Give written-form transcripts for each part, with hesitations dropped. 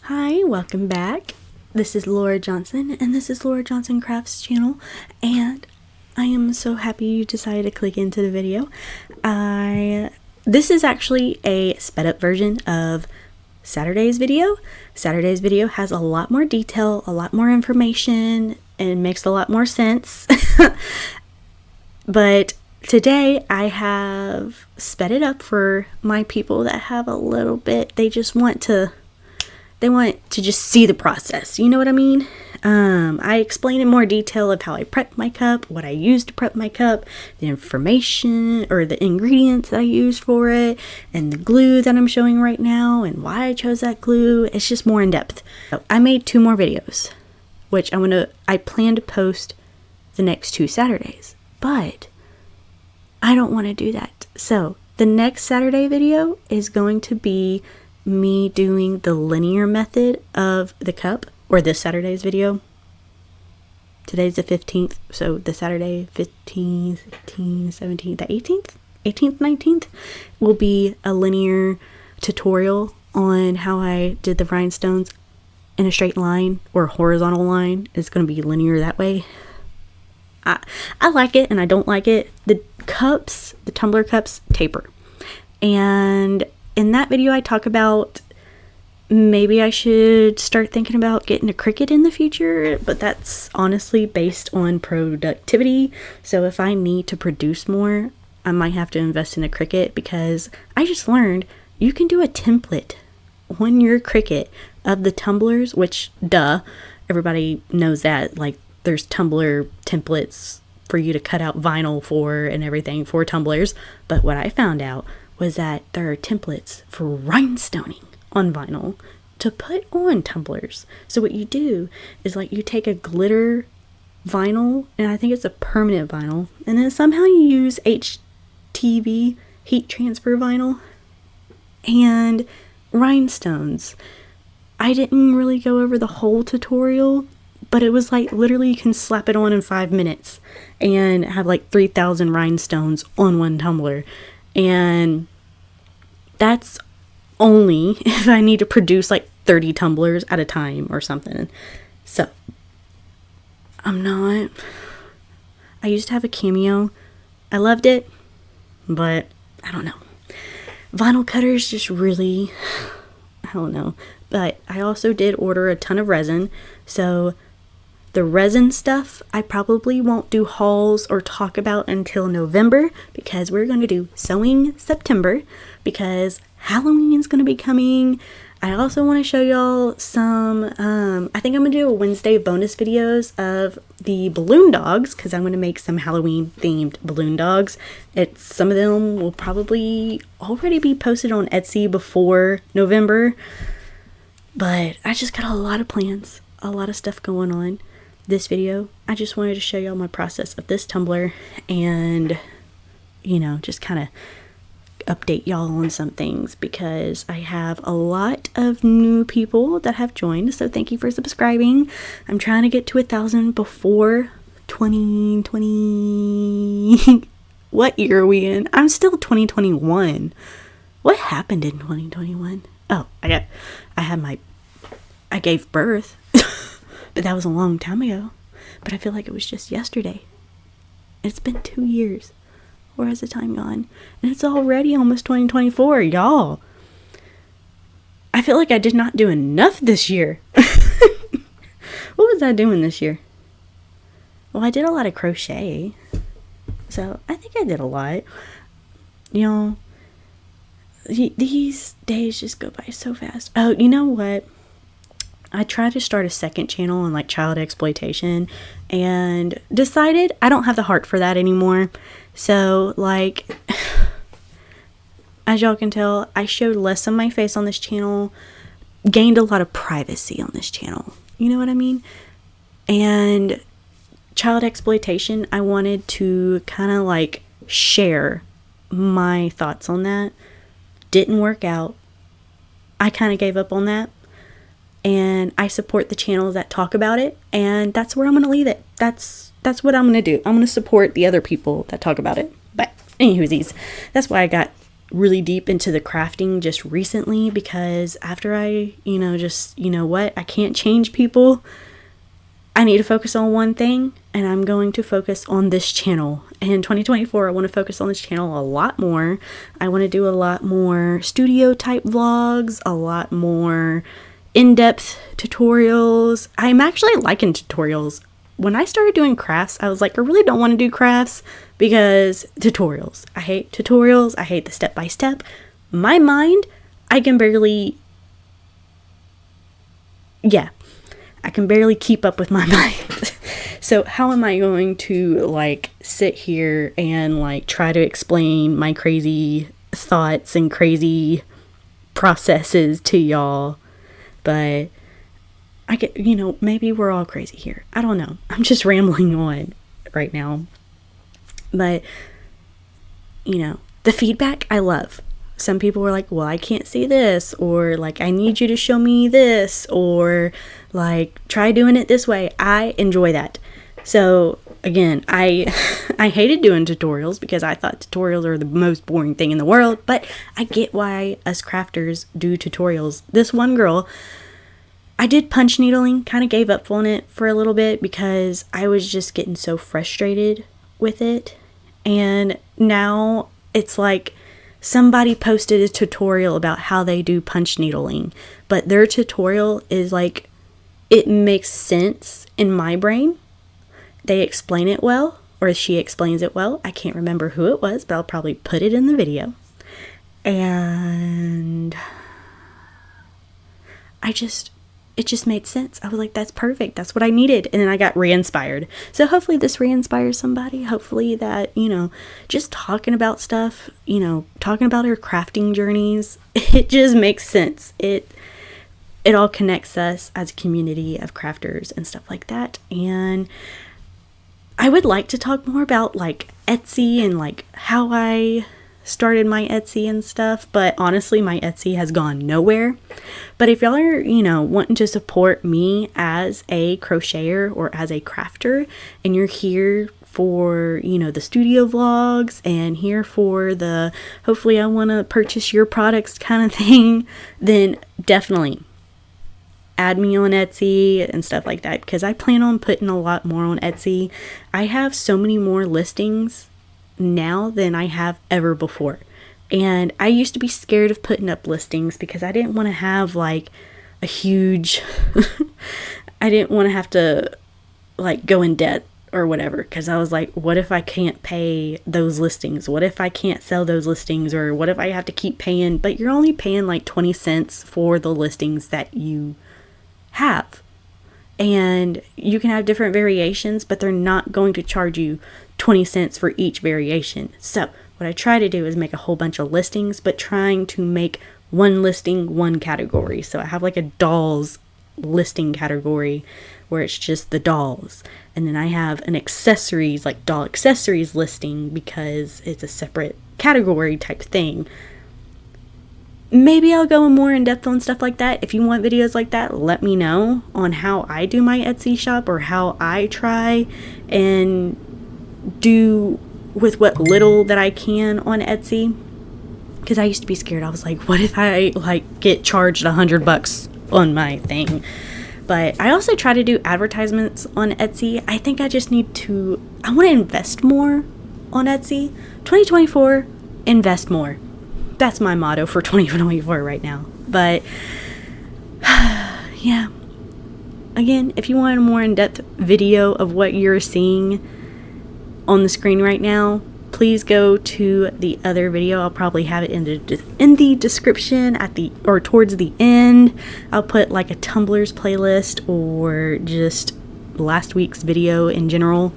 Hi, welcome back. This is Laura Johnson, and this is Laura Johnson Crafts channel, and I am so happy you decided to click into the video. This is actually a sped up version of Saturday's video. Saturday's video has a lot more detail, a lot more information, and makes a lot more sense. But today I have sped it up for my people that have a little bit, they want to just see the process. You know what I mean? I explain in more detail of how I prep my cup, what I use to prep my cup, the information or the ingredients that I use for it, and the glue that I'm showing right now, and why I chose that glue. It's just more in depth. So I made 2 more videos, which I plan to post the next 2 Saturdays, but I don't want to do that. So the next Saturday video is going to be me doing the linear method of the cup, or this Saturday's video. Today's the 15th, so the Saturday 15th, 16th, 17th, the 18th, 19th will be a linear tutorial on how I did the rhinestones in a straight line or horizontal line. It's going to be linear that way. I like it and I don't like it. The cups, the tumbler cups, taper. And in that video I talk about maybe I should start thinking about getting a Cricut in the future, but that's honestly based on productivity. So if I need to produce more, I might have to invest in a Cricut, because I just learned you can do a template on your Cricut of the tumblers, which duh, everybody knows that. Like, there's tumbler templates for you to cut out vinyl for and everything for tumblers. But what I found out was that there are templates for rhinestoning on vinyl to put on tumblers. So what you do is, like, you take a glitter vinyl, and I think it's a permanent vinyl, and then somehow you use HTV, heat transfer vinyl, and rhinestones. I didn't really go over the whole tutorial, but it was like literally you can slap it on in 5 minutes and have like 3,000 rhinestones on one tumbler. And that's only if I need to produce like 30 tumblers at a time or something. So I used to have a Cameo. I loved it, but I don't know. Vinyl cutters just really, I don't know. But I also did order a ton of resin. So the resin stuff I probably won't do hauls or talk about until November, because we're going to do sewing September, because Halloween is going to be coming. I also want to show y'all some, I think I'm going to do a Wednesday bonus videos of the balloon dogs, because I'm going to make some Halloween themed balloon dogs. Some of them will probably already be posted on Etsy before November, but I just got a lot of plans, a lot of stuff going on. This video, I just wanted to show y'all my process of this tumbler, and, you know, just kind of update y'all on some things, because I have a lot of new people that have joined, so thank you for subscribing. I'm trying to get to 1,000 before 2020. What year are we in? I'm still 2021. What happened in 2021? Oh, I gave birth. But that was a long time ago. But I feel like it was just yesterday. It's been 2 years. Where has the time gone? And it's already almost 2024, y'all. I feel like I did not do enough this year. What was I doing this year? Well, I did a lot of crochet. So I think I did a lot. You know, these days just go by so fast. Oh, you know what? I tried to start a second channel on like child exploitation, and decided I don't have the heart for that anymore. So, like, as y'all can tell, I showed less of my face on this channel, gained a lot of privacy on this channel. You know what I mean? And child exploitation, I wanted to kind of like share my thoughts on that. Didn't work out. I kind of gave up on that. And I support the channels that talk about it, and that's where I'm going to leave it. That's what I'm going to do. I'm going to support the other people that talk about it. But anywhoosies, that's why I got really deep into the crafting just recently, because after I, I can't change people. I need to focus on one thing, and I'm going to focus on this channel. In 2024, I want to focus on this channel a lot more. I want to do a lot more studio type vlogs, a lot more in-depth tutorials. I'm actually liking tutorials. When I started doing crafts, I was like, I really don't want to do crafts because tutorials. I hate tutorials. I hate the step-by-step. My mind, I can barely keep up with my mind. So how am I going to like sit here and like try to explain my crazy thoughts and crazy processes to y'all? But I get, maybe we're all crazy here. I don't know. I'm just rambling on right now. But, the feedback I love. Some people were like, well, I can't see this, or like, I need you to show me this, or like, try doing it this way. I enjoy that. So again, I hated doing tutorials because I thought tutorials are the most boring thing in the world, but I get why us crafters do tutorials. This one girl, I did punch needling, kind of gave up on it for a little bit because I was just getting so frustrated with it. And now it's like, somebody posted a tutorial about how they do punch needling, but their tutorial is like, it makes sense in my brain. They explain it well, or she explains it well. I can't remember who it was, but I'll probably put it in the video. And it just made sense. I was like, that's perfect. That's what I needed. And then I got re-inspired. So hopefully this re-inspires somebody. Hopefully that, just talking about stuff, talking about our crafting journeys, it just makes sense. It all connects us as a community of crafters and stuff like that. And I would like to talk more about like Etsy and like how I started my Etsy and stuff, but honestly my Etsy has gone nowhere. But if y'all are wanting to support me as a crocheter or as a crafter, and you're here for the studio vlogs and here for the hopefully I want to purchase your products kind of thing, then definitely add me on Etsy and stuff like that, because I plan on putting a lot more on Etsy. I have so many more listings now than I have ever before. And I used to be scared of putting up listings because I didn't want to have like a huge I didn't want to have to like go in debt or whatever, because I was like, what if I can't pay those listings? What if I can't sell those listings? Or what if I have to keep paying? But you're only paying like 20 cents for the listings that you have. And you can have different variations, but they're not going to charge you 20 cents for each variation. So what I try to do is make a whole bunch of listings, but trying to make one listing, one category. So I have like a dolls listing category where it's just the dolls. And then I have an accessories, like doll accessories listing, because it's a separate category type thing. Maybe I'll go more in depth on stuff like that. If you want videos like that, let me know on how I do my Etsy shop, or how I try and do with what little that I can on Etsy. Because I used to be scared. I was like, what if I like get charged $100 on my thing? But I also try to do advertisements on Etsy. I think I just need to, I want to invest more on Etsy. 2024, invest more. That's my motto for 2024 right now. But yeah, again, if you want a more in-depth video of what you're seeing on the screen right now, please go to the other video. I'll probably have it in the description or towards the end. I'll put like a Tumblr's playlist or just last week's video in general,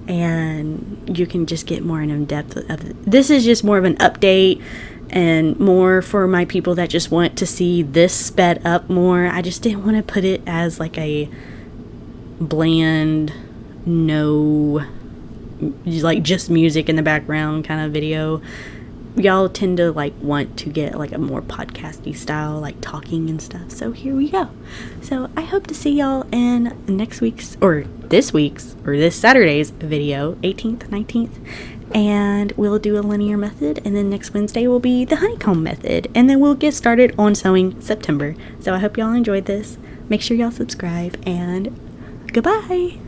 and you can just get more in depth of it. This is just more of an update and more for my people that just want to see this sped up more. I just didn't want to put it as like a bland, no, like just music in the background kind of video. Y'all tend to like want to get like a more podcasty style, like talking and stuff. So here we go. So I hope to see y'all in next week's, or this week's or this Saturday's video, 18th, 19th, and we'll do a linear method, and then next Wednesday will be the honeycomb method, and then we'll get started on sewing September. So I hope y'all enjoyed this. Make sure y'all subscribe, and goodbye.